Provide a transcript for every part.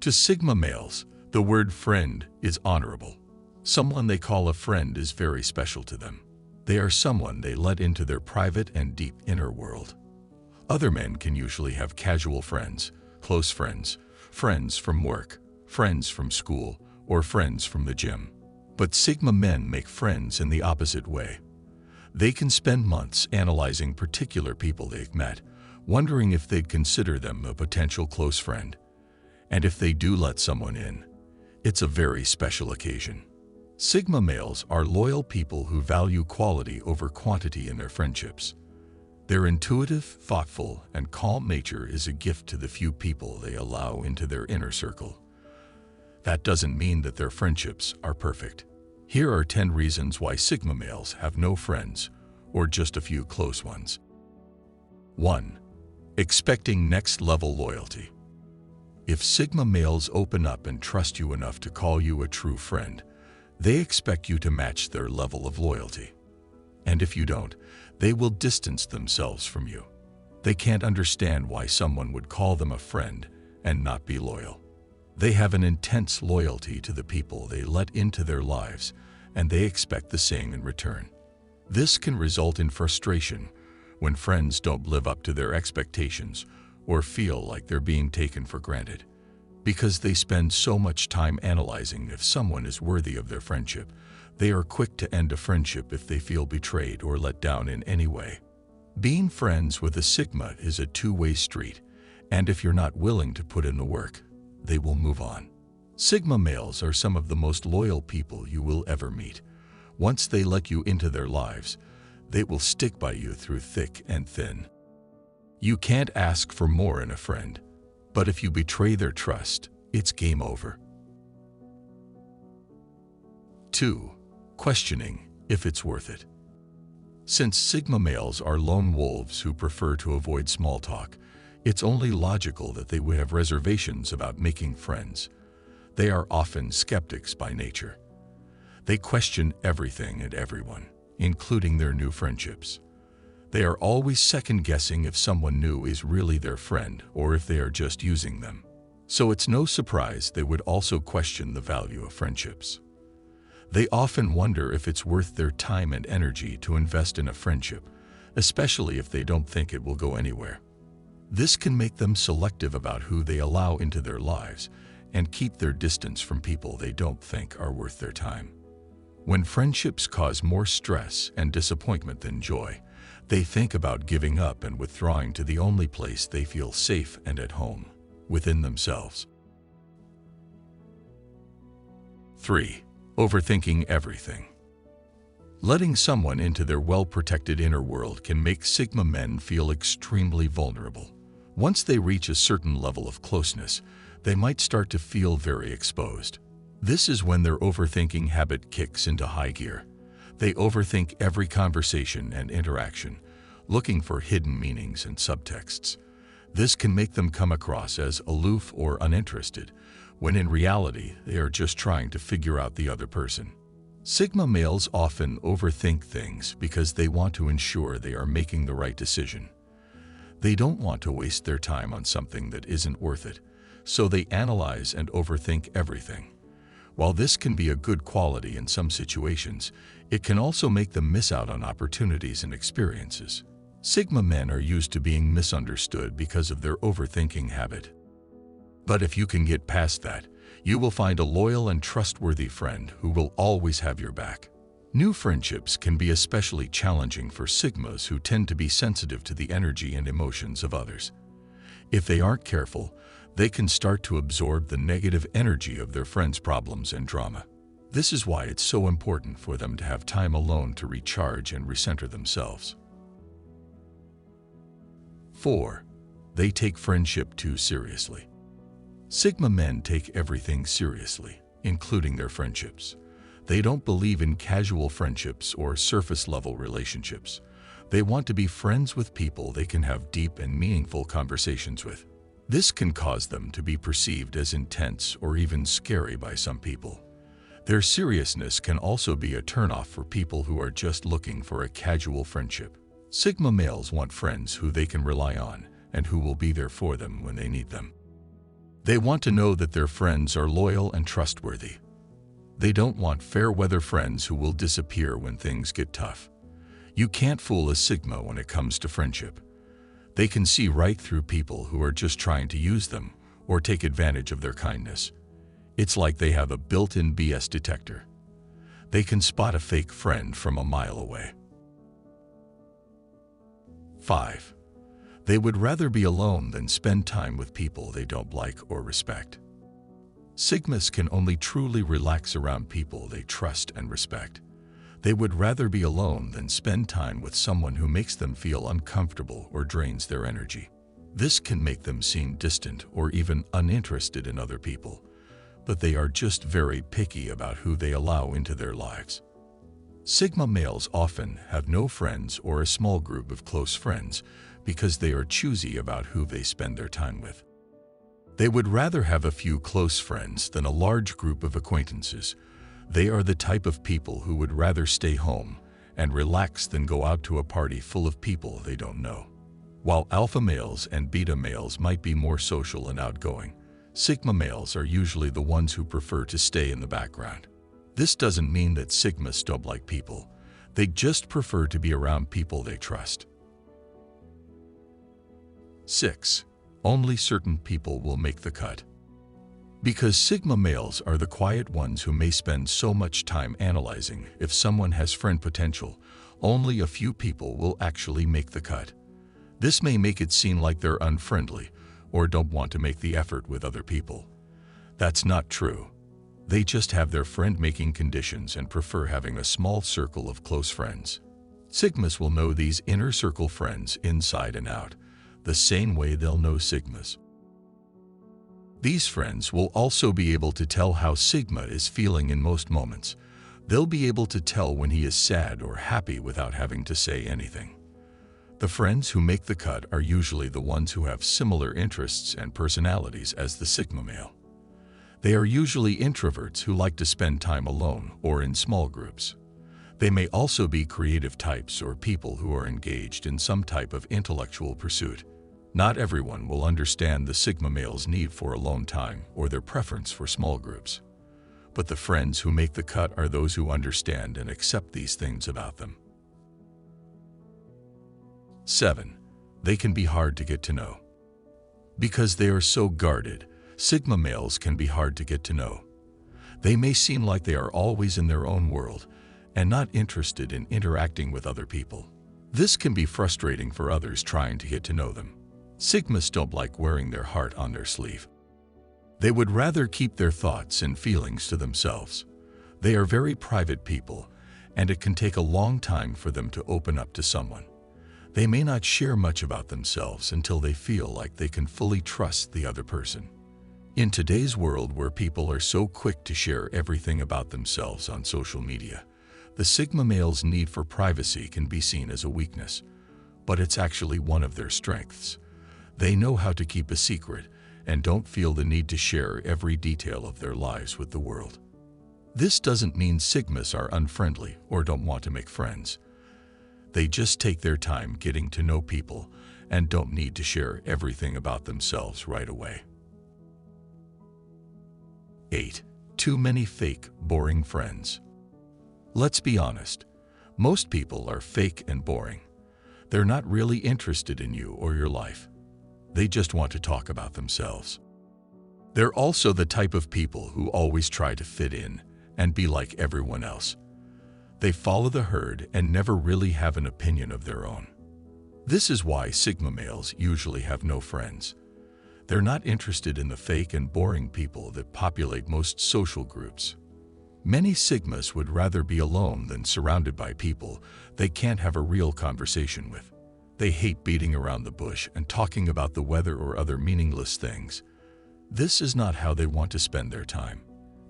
To Sigma males, the word friend is honorable. Someone they call a friend is very special to them. They are someone they let into their private and deep inner world. Other men can usually have casual friends, close friends, friends from work, friends from school, or friends from the gym. But Sigma men make friends in the opposite way. They can spend months analyzing particular people they've met, wondering if they'd consider them a potential close friend. And if they do let someone in, it's a very special occasion. Sigma males are loyal people who value quality over quantity in their friendships. Their intuitive, thoughtful, and calm nature is a gift to the few people they allow into their inner circle. That doesn't mean that their friendships are perfect. Here are 10 reasons why Sigma males have no friends, or just a few close ones. 1. Expecting next-level loyalty. If Sigma males open up and trust you enough to call you a true friend, they expect you to match their level of loyalty. And if you don't, they will distance themselves from you. They can't understand why someone would call them a friend and not be loyal. They have an intense loyalty to the people they let into their lives, and they expect the same in return. This can result in frustration when friends don't live up to their expectations or feel like they're being taken for granted. Because they spend so much time analyzing if someone is worthy of their friendship, they are quick to end a friendship if they feel betrayed or let down in any way. Being friends with a Sigma is a two-way street, and if you're not willing to put in the work, they will move on. Sigma males are some of the most loyal people you will ever meet. Once they let you into their lives, they will stick by you through thick and thin. You can't ask for more in a friend, but if you betray their trust, it's game over. 2. Questioning if it's worth it. Since Sigma males are lone wolves who prefer to avoid small talk, it's only logical that they would have reservations about making friends. They are often skeptics by nature. They question everything and everyone, including their new friendships. They are always second-guessing if someone new is really their friend or if they are just using them. So it's no surprise they would also question the value of friendships. They often wonder if it's worth their time and energy to invest in a friendship, especially if they don't think it will go anywhere. This can make them selective about who they allow into their lives and keep their distance from people they don't think are worth their time. When friendships cause more stress and disappointment than joy, they think about giving up and withdrawing to the only place they feel safe and at home, within themselves. 3. Overthinking everything. Letting someone into their well-protected inner world can make Sigma men feel extremely vulnerable. Once they reach a certain level of closeness, they might start to feel very exposed. This is when their overthinking habit kicks into high gear. They overthink every conversation and interaction, looking for hidden meanings and subtexts. This can make them come across as aloof or uninterested, when in reality they are just trying to figure out the other person. Sigma males often overthink things because they want to ensure they are making the right decision. They don't want to waste their time on something that isn't worth it, so they analyze and overthink everything. While this can be a good quality in some situations, it can also make them miss out on opportunities and experiences. Sigma men are used to being misunderstood because of their overthinking habit. But if you can get past that, you will find a loyal and trustworthy friend who will always have your back. New friendships can be especially challenging for Sigmas who tend to be sensitive to the energy and emotions of others. If they aren't careful, they can start to absorb the negative energy of their friends' problems and drama. This is why it's so important for them to have time alone to recharge and recenter themselves. 4. They take friendship too seriously. Sigma men take everything seriously, including their friendships. They don't believe in casual friendships or surface-level relationships. They want to be friends with people they can have deep and meaningful conversations with. This can cause them to be perceived as intense or even scary by some people. Their seriousness can also be a turnoff for people who are just looking for a casual friendship. Sigma males want friends who they can rely on and who will be there for them when they need them. They want to know that their friends are loyal and trustworthy. They don't want fair-weather friends who will disappear when things get tough. You can't fool a Sigma when it comes to friendship. They can see right through people who are just trying to use them or take advantage of their kindness. It's like they have a built-in BS detector. They can spot a fake friend from a mile away. 5. They would rather be alone than spend time with people they don't like or respect. Sigmas can only truly relax around people they trust and respect. They would rather be alone than spend time with someone who makes them feel uncomfortable or drains their energy. This can make them seem distant or even uninterested in other people, but they are just very picky about who they allow into their lives. Sigma males often have no friends or a small group of close friends because they are choosy about who they spend their time with. They would rather have a few close friends than a large group of acquaintances. They are the type of people who would rather stay home and relax than go out to a party full of people they don't know. While alpha males and beta males might be more social and outgoing, Sigma males are usually the ones who prefer to stay in the background. This doesn't mean that Sigmas don't like people. They just prefer to be around people they trust. 6. Only certain people will make the cut. Because Sigma males are the quiet ones who may spend so much time analyzing if someone has friend potential, only a few people will actually make the cut. This may make it seem like they're unfriendly or don't want to make the effort with other people. That's not true. They just have their friend-making conditions and prefer having a small circle of close friends. Sigmas will know these inner circle friends inside and out, the same way they'll know Sigmas. These friends will also be able to tell how Sigma is feeling in most moments. They'll be able to tell when he is sad or happy without having to say anything. The friends who make the cut are usually the ones who have similar interests and personalities as the Sigma male. They are usually introverts who like to spend time alone or in small groups. They may also be creative types or people who are engaged in some type of intellectual pursuit. Not everyone will understand the Sigma male's need for alone time or their preference for small groups. But the friends who make the cut are those who understand and accept these things about them. 7. They can be hard to get to know. Because they are so guarded, Sigma males can be hard to get to know. They may seem like they are always in their own world and not interested in interacting with other people. This can be frustrating for others trying to get to know them. Sigmas don't like wearing their heart on their sleeve. They would rather keep their thoughts and feelings to themselves. They are very private people, and it can take a long time for them to open up to someone. They may not share much about themselves until they feel like they can fully trust the other person. In today's world where people are so quick to share everything about themselves on social media, the Sigma male's need for privacy can be seen as a weakness, but it's actually one of their strengths. They know how to keep a secret and don't feel the need to share every detail of their lives with the world. This doesn't mean Sigmas are unfriendly or don't want to make friends. They just take their time getting to know people and don't need to share everything about themselves right away. 8. Too many fake, boring friends. Let's be honest. Most people are fake and boring. They're not really interested in you or your life. They just want to talk about themselves. They're also the type of people who always try to fit in and be like everyone else. They follow the herd and never really have an opinion of their own. This is why Sigma males usually have no friends. They're not interested in the fake and boring people that populate most social groups. Many Sigmas would rather be alone than surrounded by people they can't have a real conversation with. They hate beating around the bush and talking about the weather or other meaningless things. This is not how they want to spend their time.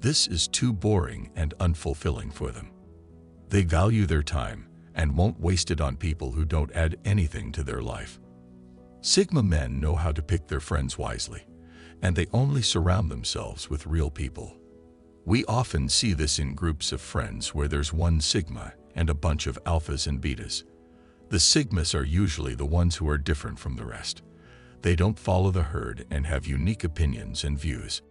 This is too boring and unfulfilling for them. They value their time and won't waste it on people who don't add anything to their life. Sigma men know how to pick their friends wisely, and they only surround themselves with real people. We often see this in groups of friends where there's one Sigma and a bunch of alphas and betas. The Sigmas are usually the ones who are different from the rest. They don't follow the herd and have unique opinions and views.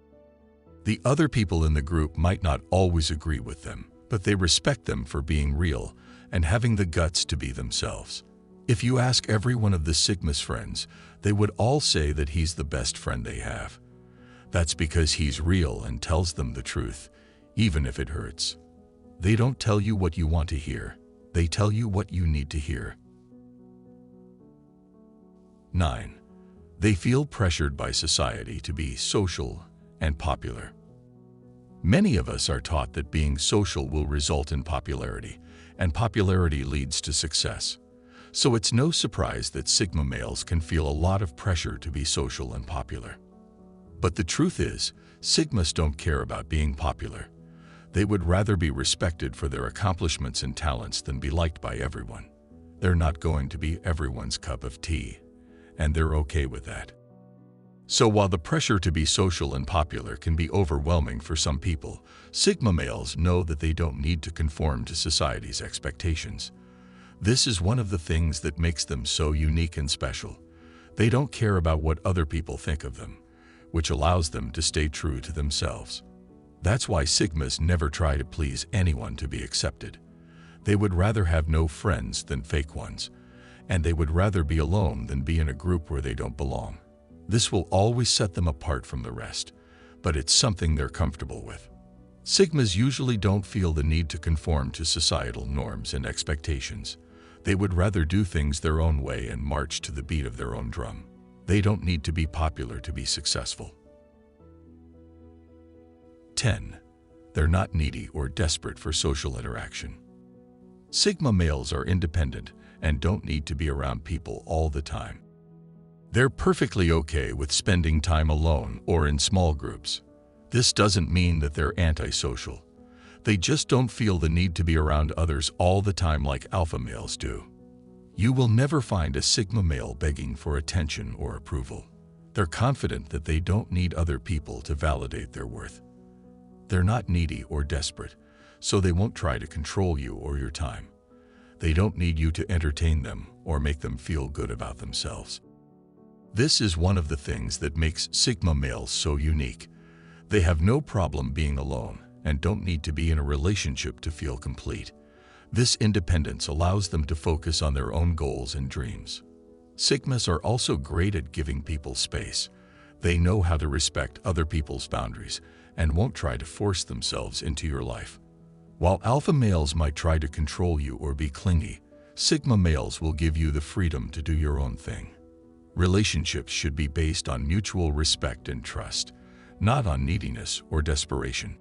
The other people in the group might not always agree with them, but they respect them for being real and having the guts to be themselves. If you ask every one of the Sigma's friends, they would all say that he's the best friend they have. That's because he's real and tells them the truth, even if it hurts. They don't tell you what you want to hear. They tell you what you need to hear. 9. They feel pressured by society to be social and popular. Many of us are taught that being social will result in popularity, and popularity leads to success. So it's no surprise that Sigma males can feel a lot of pressure to be social and popular. But the truth is, Sigmas don't care about being popular. They would rather be respected for their accomplishments and talents than be liked by everyone. They're not going to be everyone's cup of tea, and they're okay with that. So while the pressure to be social and popular can be overwhelming for some people, Sigma males know that they don't need to conform to society's expectations. This is one of the things that makes them so unique and special. They don't care about what other people think of them, which allows them to stay true to themselves. That's why Sigmas never try to please anyone to be accepted. They would rather have no friends than fake ones, and they would rather be alone than be in a group where they don't belong. This will always set them apart from the rest, but it's something they're comfortable with. Sigmas usually don't feel the need to conform to societal norms and expectations. They would rather do things their own way and march to the beat of their own drum. They don't need to be popular to be successful. 10. They're not needy or desperate for social interaction. Sigma males are independent and don't need to be around people all the time. They're perfectly okay with spending time alone or in small groups. This doesn't mean that they're antisocial. They just don't feel the need to be around others all the time like alpha males do. You will never find a Sigma male begging for attention or approval. They're confident that they don't need other people to validate their worth. They're not needy or desperate, so they won't try to control you or your time. They don't need you to entertain them or make them feel good about themselves. This is one of the things that makes Sigma males so unique. They have no problem being alone and don't need to be in a relationship to feel complete. This independence allows them to focus on their own goals and dreams. Sigmas are also great at giving people space. They know how to respect other people's boundaries and won't try to force themselves into your life. While alpha males might try to control you or be clingy, Sigma males will give you the freedom to do your own thing. Relationships should be based on mutual respect and trust, not on neediness or desperation.